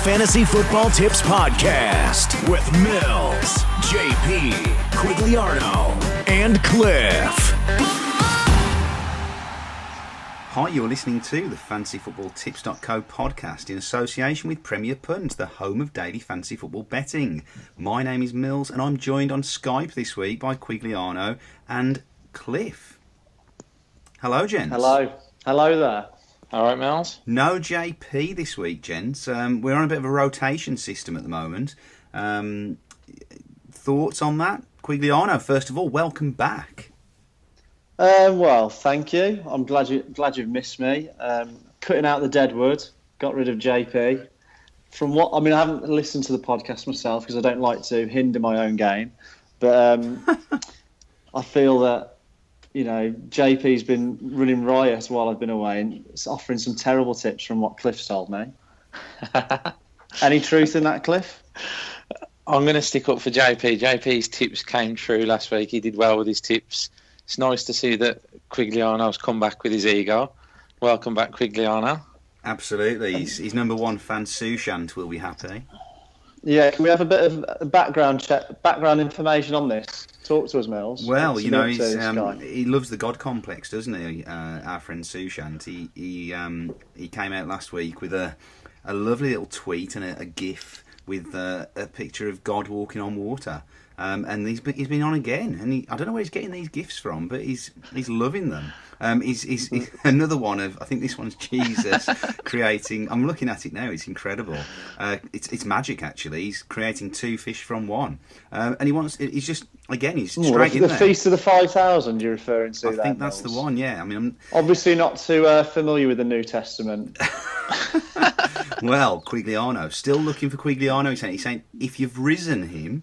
Fantasy Football Tips Podcast with Mills, JP, Quigliano, and Cliff. Hi, you're listening to the FantasyFootballTips.co podcast in association with Premier Punt, the home of daily fantasy football betting. My name is Mills and I'm joined on Skype this week by Quigliano and Cliff. Hello, gents. Hello there. All right, Mills. No JP this week, gents. We're on a bit of a rotation system at the moment. Thoughts on that? Quigliano, first of all, welcome back. Well, thank you. I'm glad you've missed me. Cutting out the dead wood, got rid of JP. I haven't listened to the podcast myself because I don't like to hinder my own game. But I feel that JP's been running riot while I've been away and it's offering some terrible tips from what Cliff's told me. Any truth in that, Cliff? I'm going to stick up for JP. JP's tips came true last week. He did well with his tips. It's nice to see that Quigliano's come back with his ego. Welcome back, Quigliano. Absolutely. His number one fan, Sushant, will be happy. Yeah, can we have a bit of background information on this? Talk to us, Mills. Well, he loves the God complex, doesn't he? Our friend Sushant. He came out last week with a lovely little tweet and a GIF with a picture of God walking on water. And he's been on again, and I don't know where he's getting these gifts from, but he's loving them. He's another one of, I think this one's Jesus creating. I'm looking at it now; it's incredible. It's magic actually. He's creating two fish from one, and he's just he's straight in the there. Feast of the 5,000 you're referring to. I think that's the one. Yeah, I mean, I'm obviously not too familiar with the New Testament. Well, Quigliano, still looking for Quigliano. He's saying if you've risen,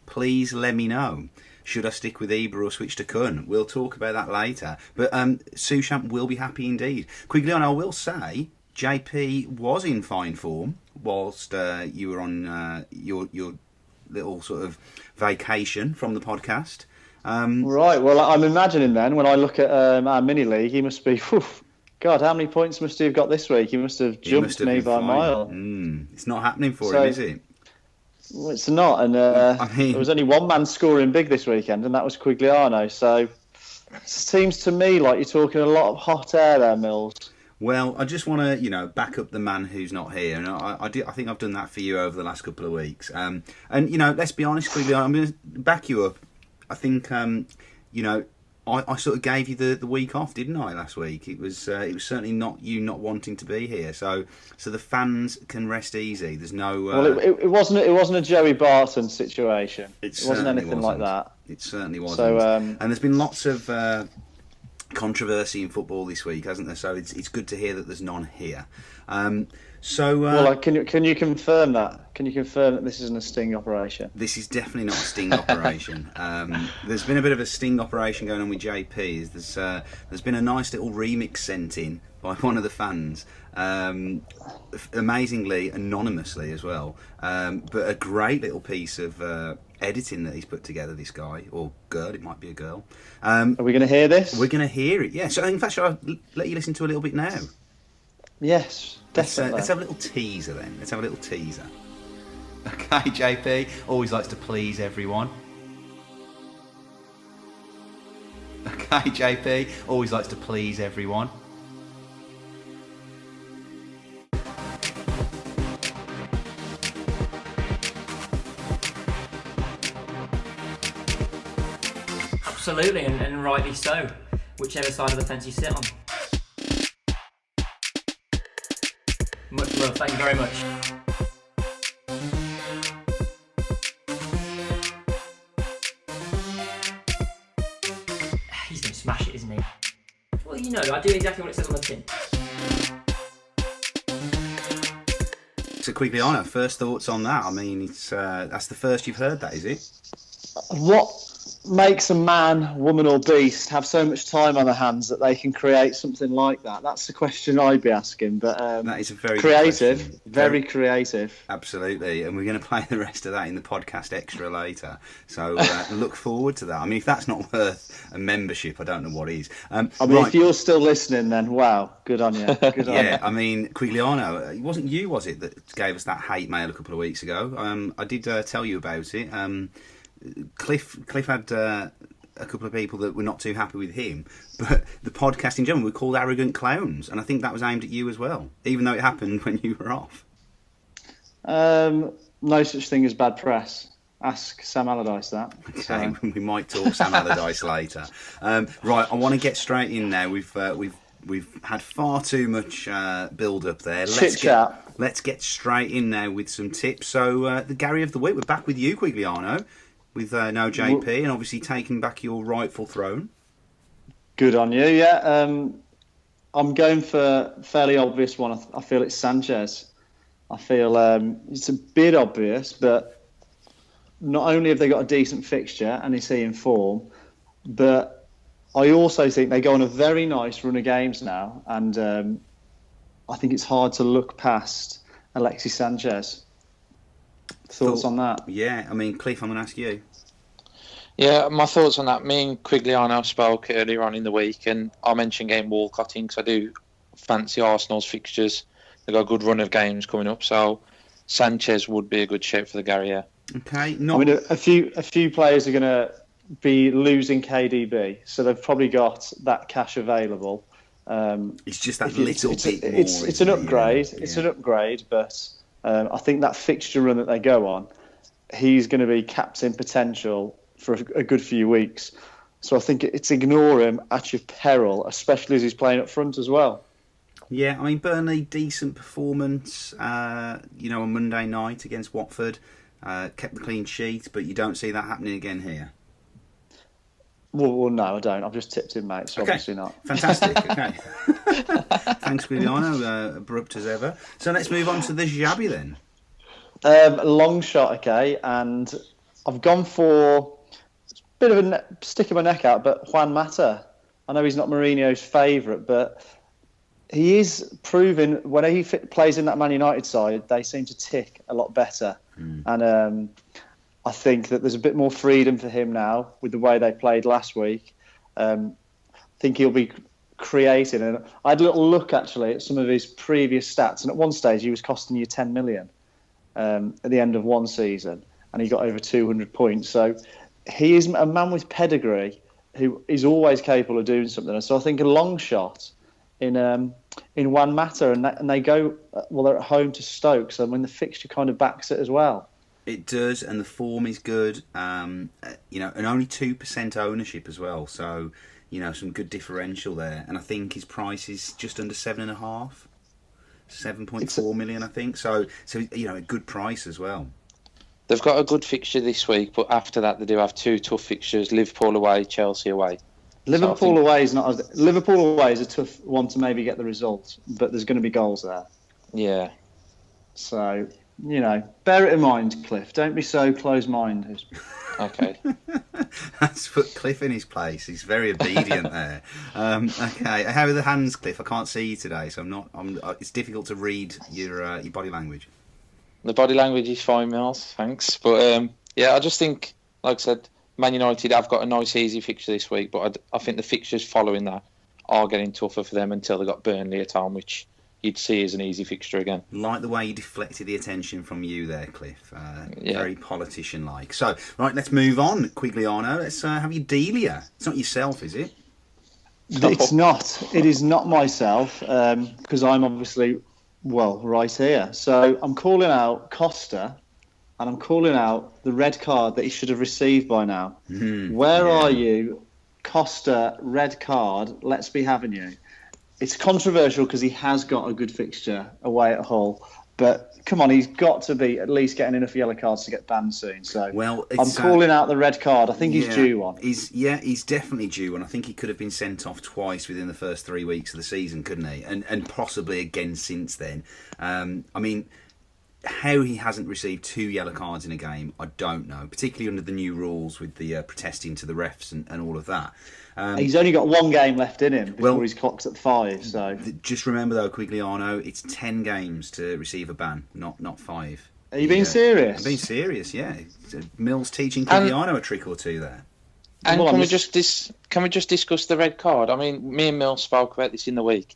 please let me know. Should I stick with Ibra or switch to Kun? We'll talk about that later. But Sushant will be happy indeed. Quigliano, I will say, JP was in fine form whilst you were on your little sort of vacation from the podcast. Right, well, I'm imagining then, when I look at our mini-league, he must be... God, how many points must he have got this week? He must have jumped me by a mile. It's not happening for him, is it? Well, it's not, and there was only one man scoring big this weekend, and that was Quigliano. So it seems to me like you're talking a lot of hot air there, Mills. Well, I just want to, back up the man who's not here, and I think I've done that for you over the last couple of weeks. And let's be honest, Quigliano, I'm going to back you up. I think, I sort of gave you the week off, didn't I, last week? It was certainly not you not wanting to be here, so the fans can rest easy. There's no. Well, it wasn't a Joey Barton situation. It wasn't anything like that. It certainly wasn't. So, and there's been lots of controversy in football this week, hasn't there? So it's good to hear that there's none here. Can you confirm that? Can you confirm that this isn't a sting operation? This is definitely not a sting operation. There's been a bit of a sting operation going on with JP. There's been a nice little remix sent in by one of the fans, amazingly anonymously as well. But a great little piece of editing that he's put together. This guy or girl, it might be a girl. Are we going to hear this? We're going to hear it. Yeah. So in fact, shall I let you listen to a little bit now? Yes, definitely. Let's have a little teaser then. Okay, JP always likes to please everyone. Absolutely, and rightly so, whichever side of the fence you sit on. Much love, thank you very much. He's going to smash it, isn't he? Well, I do exactly what it says on the tin. So Quigliano, first thoughts on that? I mean, it's that's the first you've heard that, is it? What makes a man, woman, or beast have so much time on their hands that they can create something like that? That's the question I'd be asking. But that is a very creative, good question. very creative. Absolutely, and we're going to play the rest of that in the podcast extra later. So look forward to that. I mean, if that's not worth a membership, I don't know what is. If you're still listening, then wow, good on you. Good on Yeah, I mean, Quigliano, it wasn't you, was it, that gave us that hate mail a couple of weeks ago? I did tell you about it. Cliff had a couple of people that were not too happy with him, but the podcast in general were called arrogant clowns, and I think that was aimed at you as well, even though it happened when you were off. No such thing as bad press. Ask Sam Allardyce that. Okay, So. we might talk Sam Allardyce later. Right, I want to get straight in now. We've had far too much build up there. Chit-chat. Let's get straight in now with some tips. So the Gary of the Week, we're back with you, Quigliano, with no JP, and obviously taking back your rightful throne. Good on you, yeah. I'm going for a fairly obvious one. I feel it's Sanchez. I feel it's a bit obvious, but not only have they got a decent fixture and is he in form, but I also think they go on a very nice run of games now, and I think it's hard to look past Alexis Sanchez. Thoughts on that? Yeah, I mean, Cliff, I'm going to ask you. Yeah, my thoughts on that. Me and Quigliano spoke earlier on in the week, and I mentioned getting Walcott in because I do fancy Arsenal's fixtures. They've got a good run of games coming up, so Sanchez would be a good shape for the Gary. Yeah. Okay, I mean, a few players are going to be losing KDB, so they've probably got that cash available. It's just that little bit more. It's an upgrade. Yeah. It's an upgrade, but I think that fixture run that they go on, he's going to be captain potential for a good few weeks. So I think it's ignore him at your peril, especially as he's playing up front as well. Yeah, I mean, Burnley, decent performance, on Monday night against Watford. Kept the clean sheet, but you don't see that happening again here. Well, no, I don't. I've just tipped him, mate, so Okay. obviously not. Fantastic, okay. Thanks, Quigliano, abrupt as ever. So let's move on to the Xabi then. Long shot, okay, and I've gone for a bit of a sticking my neck out, but Juan Mata. I know he's not Mourinho's favourite, but he is proving when he plays in that Man United side, they seem to tick a lot better. And I think that there's a bit more freedom for him now with the way they played last week. I think he'll be creating. And I had a little look actually at some of his previous stats, and at one stage he was costing you 10 million at the end of one season, and he got over 200 points. So he is a man with pedigree who is always capable of doing something. And so I think a long shot in Juan Mata, and they go, well, they're at home to Stoke, so I mean the fixture kind of backs it as well. It does, and the form is good. And only 2% ownership as well. So, some good differential there. And I think his price is just under 7.5, 7.4 million, I think. So a good price as well. They've got a good fixture this week, but after that they do have two tough fixtures: Liverpool away, Chelsea away. Liverpool away is Liverpool away is a tough one to maybe get the result, but there's going to be goals there. Yeah. So, bear it in mind, Cliff. Don't be so close-minded. Okay. Let's put Cliff in his place. He's very obedient there. Okay, how are the hands, Cliff? I can't see you today, so it's difficult to read your body language. The body language is fine, Mills. Thanks. But I just think, like I said, Man United have got a nice, easy fixture this week, but I think the fixtures following that are getting tougher for them until they got Burnley at home, which you'd see as an easy fixture again. Like the way you deflected the attention from you there, Cliff. Very politician-like. So, right, let's move on, Quigliano. Let's have your Delia. It's not yourself, is it? It's not. It is not myself, because I'm obviously, right here. So I'm calling out Costa, and I'm calling out the red card that he should have received by now. Where are you? Costa, red card, let's be having you. It's controversial because he has got a good fixture away at Hull, but come on, he's got to be at least getting enough yellow cards to get banned soon. So I'm calling out the red card. I think he's due one. He's definitely due one. I think he could have been sent off twice within the first 3 weeks of the season, couldn't he? And possibly again since then. how he hasn't received 2 yellow cards in a game, I don't know. Particularly under the new rules with the protesting to the refs and all of that. He's only got 1 game left in him before he's clocked at 5. So just remember though, Quigliano, it's 10 games to receive a ban, not 5. Are you being serious? I'm being serious. Yeah, Mills teaching Quigliano a trick or two there. And can we just discuss the red card? I mean, me and Mills spoke about this in the week.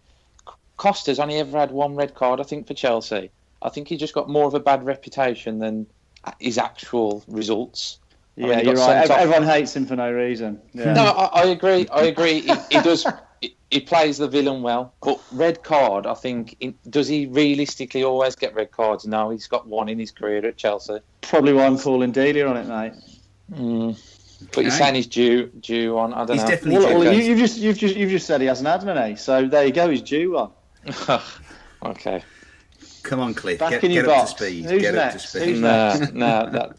Costa's only ever had 1 red card, I think, for Chelsea. I think he just got more of a bad reputation than his actual results. Yeah, I mean, you're right. Everyone hates him for no reason. Yeah. No, I agree. He does. He plays the villain well, but red card. I think. Does he realistically always get red cards? No, he's got 1 in his career at Chelsea. Probably why I'm calling Delia on it, mate. But you're saying he's due on. I don't know. Definitely well, you've just said he hasn't had any, so there you go. He's due one. Okay. Come on, Cliff. Back get in your up box. to speed. Who's get next? up to speed. No.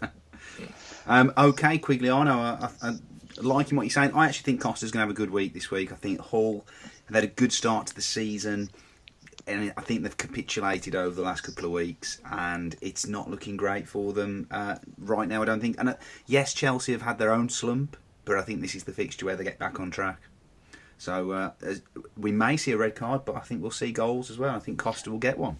Okay, Quigliano. I liking what you're saying. I actually think Costa's going to have a good week this week. I think Hull have had a good start to the season, and I think they've capitulated over the last couple of weeks, and it's not looking great for them right now, I don't think. And yes, Chelsea have had their own slump, but I think this is the fixture where they get back on track. So we may see a red card, but I think we'll see goals as well. I think Costa will get one.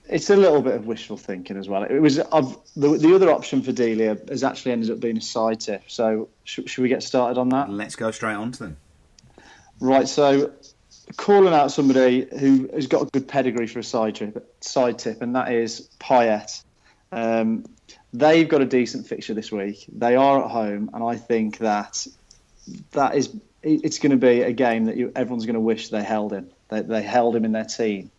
It's a little bit of wishful thinking as well. It was the other option for Delia has actually ended up being a side tip. So should we get started on that? Let's go straight on to them. Right. So calling out somebody who has got a good pedigree for a side tip, and that is Payet. They've got a decent fixture this week. They are at home, and I think that it's going to be a game that everyone's going to wish they held him. They held him in their team.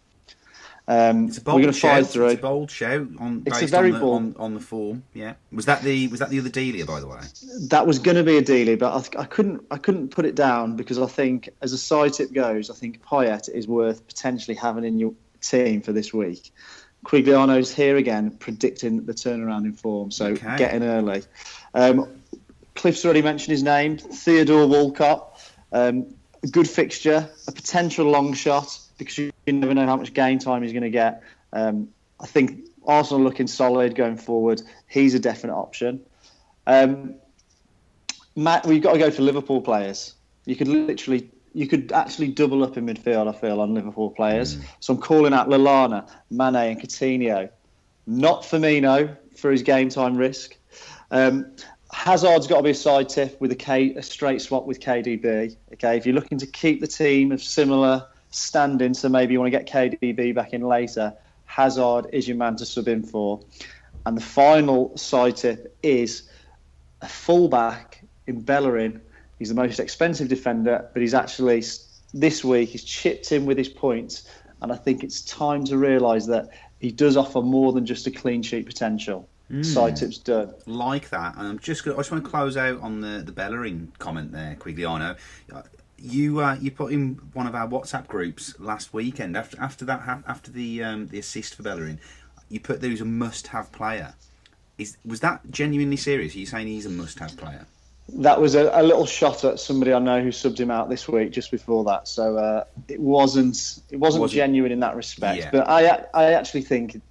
It's a bold we're going to fire through. It's a bold shout on the form. Yeah. Was that the other Delia, by the way? That was going to be a Delia, but I couldn't put it down because I think, as a side tip goes, I think Payet is worth potentially having in your team for this week. Quigliano's here again, predicting the turnaround in form, so getting early. Cliff's already mentioned his name, Theodore Walcott. A good fixture, a potential long shot, because you never know how much game time he's going to get. I think Arsenal looking solid going forward. He's a definite option. Matt, we've got to go for Liverpool players. You could actually double up in midfield, I feel, on Liverpool players. So I'm calling out Lallana, Mane and Coutinho. Not Firmino for his game time risk. Hazard's got to be a side tip with a straight swap with KDB. Okay, if you're looking to keep the team of similar standing, so maybe you want to get KDB back in later, Hazard is your man to sub in for. And the final side tip is a fullback in Bellerin. He's the most expensive defender, but he's actually, this week, he's chipped in with his points, and I think it's time to realise that he does offer more than just a clean sheet potential. Side tips done. Like that. And I just want to close out on the Bellerin comment there, Quigliano. You put in one of our WhatsApp groups last weekend after the assist for Bellerin. You put there as a must-have player. Was that genuinely serious? Are you saying he's a must-have player? That was a little shot at somebody I know who subbed him out this week just before that. So it wasn't genuine in that respect. Yeah. But I actually think,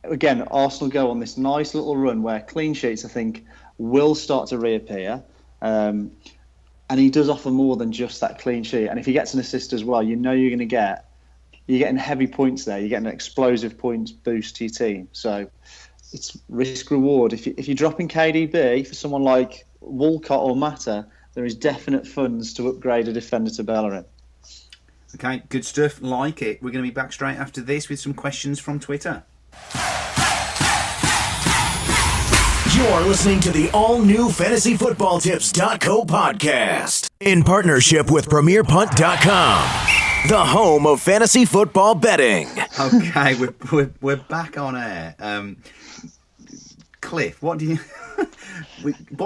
again, Arsenal go on this nice little run where clean sheets, I think, will start to reappear. And he does offer more than just that clean sheet. And if he gets an assist as well, you know you're getting heavy points there. You're getting an explosive points boost to your team. So it's risk reward. If you're dropping KDB for someone like Walcott or Mata, there is definite funds to upgrade a defender to Bellerin. Okay, good stuff. Like it. We're going to be back straight after this with some questions from Twitter. You're listening to the all-new FantasyFootballTips.co podcast in partnership with PremierPunt.com, the home of fantasy football betting. Okay, we're back on air. Cliff, what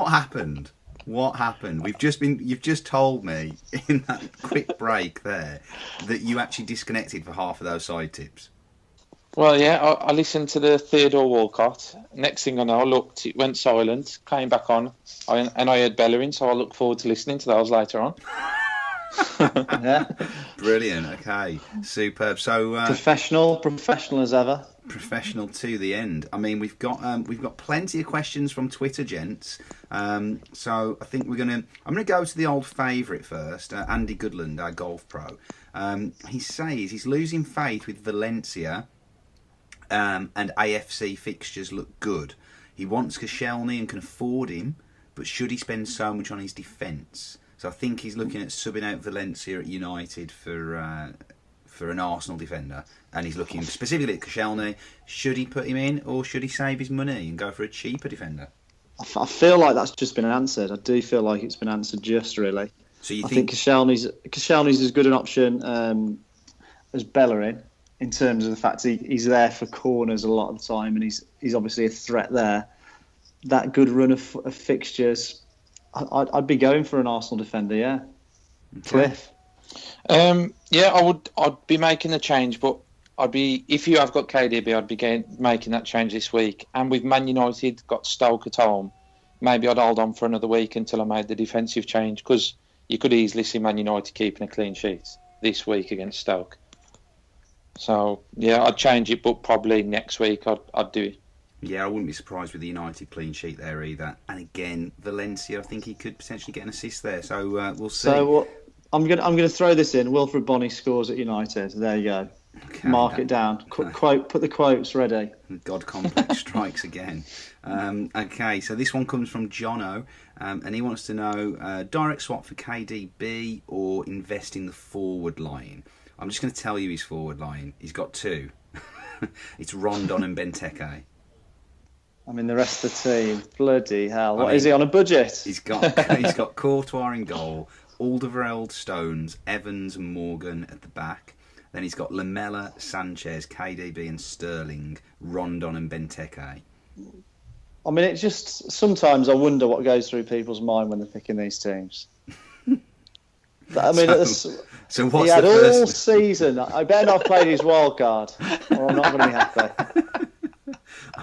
happened? What happened? You've just told me in that quick break there that you actually disconnected for half of those side tips. Well, yeah, I listened to the Theodore Walcott. Next thing I know, I looked, it went silent, came back on, and I heard Bellerin, so I look forward to listening to those later on. Yeah. Brilliant, okay, superb. So professional as ever. Professional to the end. I mean, we've got plenty of questions from Twitter, gents. So I think I'm gonna go to the old favourite first, Andy Goodland, our golf pro. He says he's losing faith with Valencia, and AFC fixtures look good. He wants Koscielny and can afford him, but should he spend so much on his defence? So I think he's looking at subbing out Valencia at United for an Arsenal defender, and he's looking specifically at Koscielny. Should he put him in, or should he save his money and go for a cheaper defender? I feel like that's just been answered. I do feel like it's been answered just really. So you I think Koscielny's as good an option as Bellerin in terms of the fact he's there for corners a lot of the time, and he's obviously a threat there. That good run of fixtures, I'd be going for an Arsenal defender. Yeah, okay. Cliff. I'd be making the change, but if you have got KDB, I'd be making that change this week. And with Man United got Stoke at home, maybe I'd hold on for another week until I made the defensive change, because you could easily see Man United keeping a clean sheet this week against Stoke. So yeah, I'd change it, but probably next week I'd do it. Yeah, I wouldn't be surprised with the United clean sheet there either. And again, Valencia, I think he could potentially get an assist there. So we'll see. So I'm gonna throw this in. Wilfred Bonny scores at United. There you go. Okay, Mark it down. Quote. Put the quotes ready. God complex strikes again. Okay, so this one comes from Jono, and he wants to know direct swap for KDB or invest in the forward line. I'm just going to tell you his forward line. He's got two. It's Rondon and Benteke. I mean, the rest of the team. Bloody hell! What is he on a budget? He's got Courtois in goal, Alderweireld, Stones, Evans, and Morgan at the back. Then he's got Lamela, Sanchez, KDB, and Sterling, Rondon and Benteke. I mean, it just sometimes I wonder what goes through people's mind when they're picking these teams. I mean, so what's he had the first all season. I better not play his wild card, or I'm not going to be happy.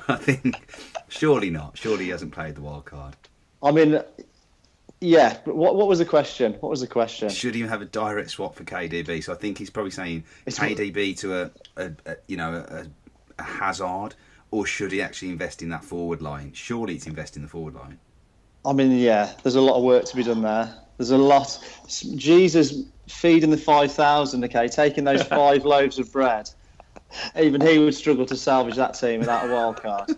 I think surely not. Surely he hasn't played the wild card. I mean, yeah. But what was the question? What was the question? Should he have a direct swap for KDB? So I think he's probably saying KDB to a Hazard, or should he actually invest in that forward line? Surely it's invest in the forward line. I mean, yeah. There's a lot of work to be done there. There's a lot. Jesus feeding the 5,000, okay, taking those 5 loaves of bread. Even he would struggle to salvage that team without a wild card.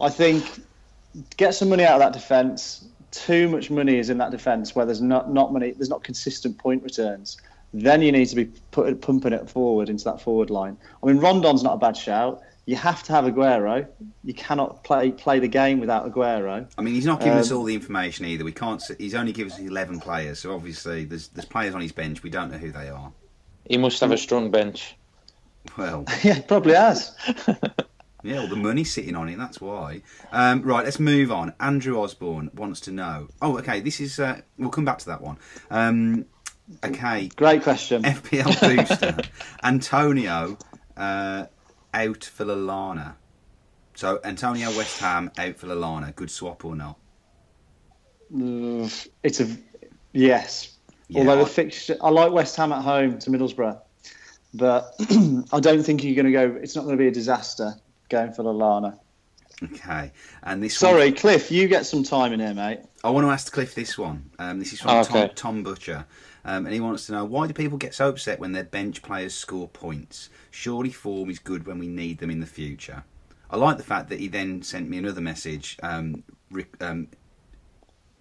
I think get some money out of that defence. Too much money is in that defence where there's not money. There's not consistent point returns. Then you need to be pumping it forward into that forward line. I mean, Rondon's not a bad shout. You have to have Aguero. You cannot play the game without Aguero. I mean, he's not giving us all the information either. We can't. He's only given us 11 players, so obviously there's players on his bench. We don't know who they are. He must have a strong bench. Well, yeah, probably has. Yeah, well, the money's sitting on it. That's why. Right, let's move on. Andrew Osborne wants to know. Oh, okay. This is. We'll come back to that one. Okay. Great question. FPL booster. Antonio. Out for Lallana. So Antonio West Ham out for Lallana. Good swap or not? It's a yes. Yeah, although the fixture, I like West Ham at home to Middlesbrough, but I don't think you're going to go. It's not going to be a disaster going for Lallana. Okay, and this. Sorry, Cliff, you get some time in here, mate. I want to ask Cliff this one. This is from Tom Butcher. And he wants to know, why do people get so upset when their bench players score points? Surely form is good when we need them in the future. I like the fact that he then sent me another message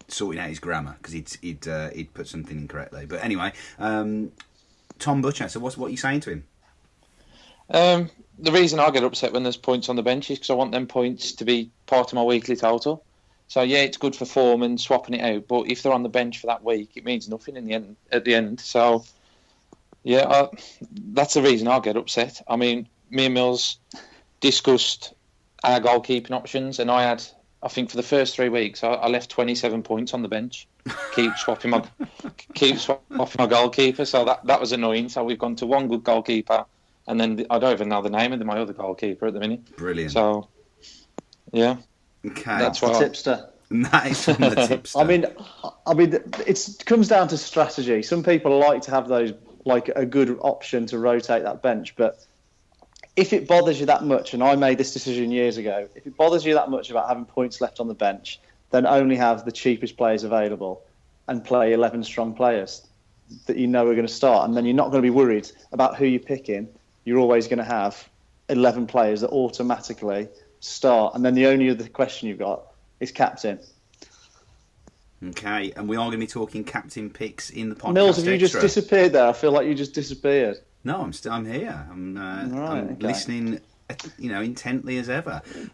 sorting out his grammar, because he'd put something incorrectly. But anyway, Tom Butcher, so what are you saying to him? The reason I get upset when there's points on the bench is because I want them points to be part of my weekly total. So yeah, it's good for form and swapping it out, but if they're on the bench for that week, it means nothing at the end. So yeah, that's the reason I get upset. I mean, me and Mills discussed our goalkeeping options, and I think for the first 3 weeks, I left 27 points on the bench. Keep swapping my goalkeeper, so that was annoying. So we've gone to one good goalkeeper, and then I don't even know the name of my other goalkeeper at the minute. Brilliant. So yeah. Okay. That's why tipster. That is from the tipster. I mean, it comes down to strategy. Some people like to have those, like a good option to rotate that bench, but if it bothers you that much, and I made this decision years ago, if it bothers you that much about having points left on the bench, then only have the cheapest players available and play 11 strong players that you know are going to start. And then you're not going to be worried about who you're picking. You're always going to have 11 players that automatically start. And then the only other question you've got is captain. Okay, and we are going to be talking captain picks in the podcast. Mills, have you extra. just disappeared there? I feel like you just disappeared. No, I'm here. I'm okay. listening, intently as ever. It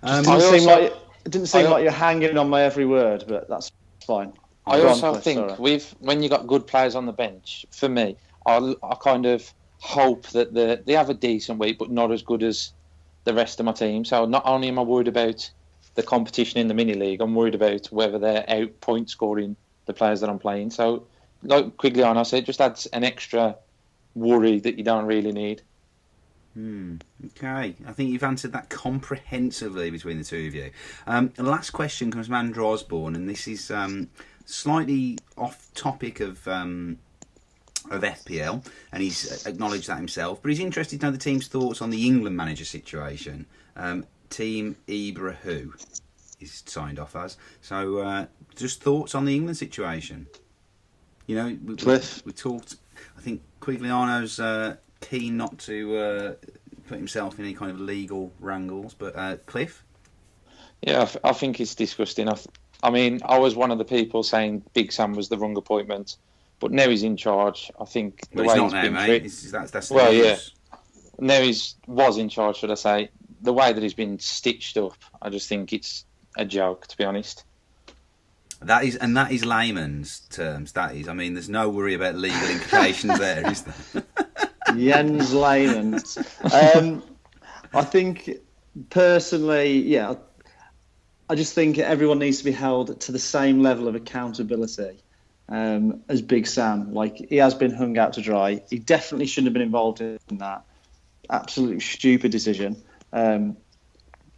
didn't seem like you're hanging on my every word, but that's fine. I also think when you got good players on the bench, for me, I kind of hope that they have a decent week, but not as good as the rest of my team. So not only am I worried about the competition in the mini league, I'm worried about whether they're out point scoring the players that I'm playing. So, like Quigliano said, just adds an extra worry that you don't really need. Okay, I think you've answered that comprehensively between the two of you. The last question comes from Andrew Osborne, and this is slightly off topic of FPL, and he's acknowledged that himself, but he's interested to know the team's thoughts on the England manager situation. Team Ibrahim is signed off as. So, just thoughts on the England situation. We talked. I think Quigliano's keen not to put himself in any kind of legal wrangles, but Cliff? Yeah, I think it's disgusting. I mean, I was one of the people saying Big Sam was the wrong appointment, but now he's in charge. I think the way he's been treated. That's the well, news. yeah. Now was in charge, should I say? The way that he's been stitched up, I just think it's a joke, to be honest. That is layman's terms. That is. I mean, there's no worry about legal implications there, is there? Jens Lehmann. I think personally, I just think everyone needs to be held to the same level of accountability as Big Sam. Like, he has been hung out to dry. He definitely shouldn't have been involved in that. Absolutely stupid decision. And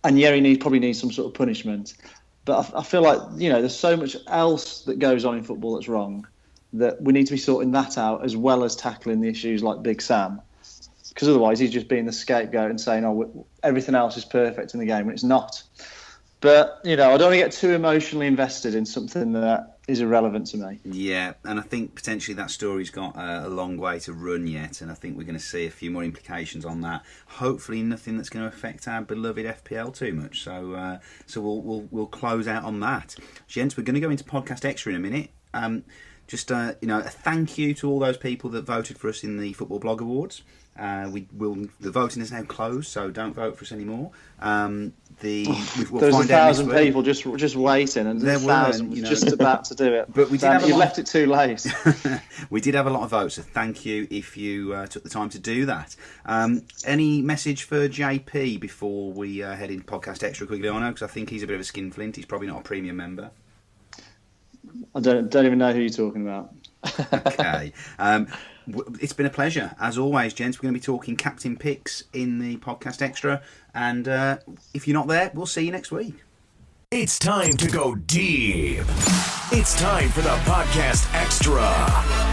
he probably needs some sort of punishment. But I feel like, there's so much else that goes on in football that's wrong, that we need to be sorting that out as well as tackling the issues like Big Sam. Because otherwise he's just being the scapegoat and saying, everything else is perfect in the game when it's not. But, I don't want to get too emotionally invested in something that is irrelevant to me. Yeah, and I think potentially that story's got a long way to run yet, and I think we're going to see a few more implications on that. Hopefully nothing that's going to affect our beloved FPL too much. So we'll close out on that. Gents, we're going to go into Podcast Extra in a minute. Just a thank you to all those people that voted for us in the Football Blog Awards. The voting is now closed, so don't vote for us anymore. There's 1,000 people just waiting, and there's thousands just about to do it. But you left it too late. We did have a lot of votes, so thank you if you took the time to do that. Any message for JP before we head into Podcast Extra quickly on? Because I think he's a bit of a skinflint. He's probably not a premium member. I don't even know who you're talking about. Okay. It's been a pleasure. As always, gents, we're going to be talking captain picks in the Podcast Extra. And if you're not there, we'll see you next week. It's time to go deep. It's time for the Podcast Extra.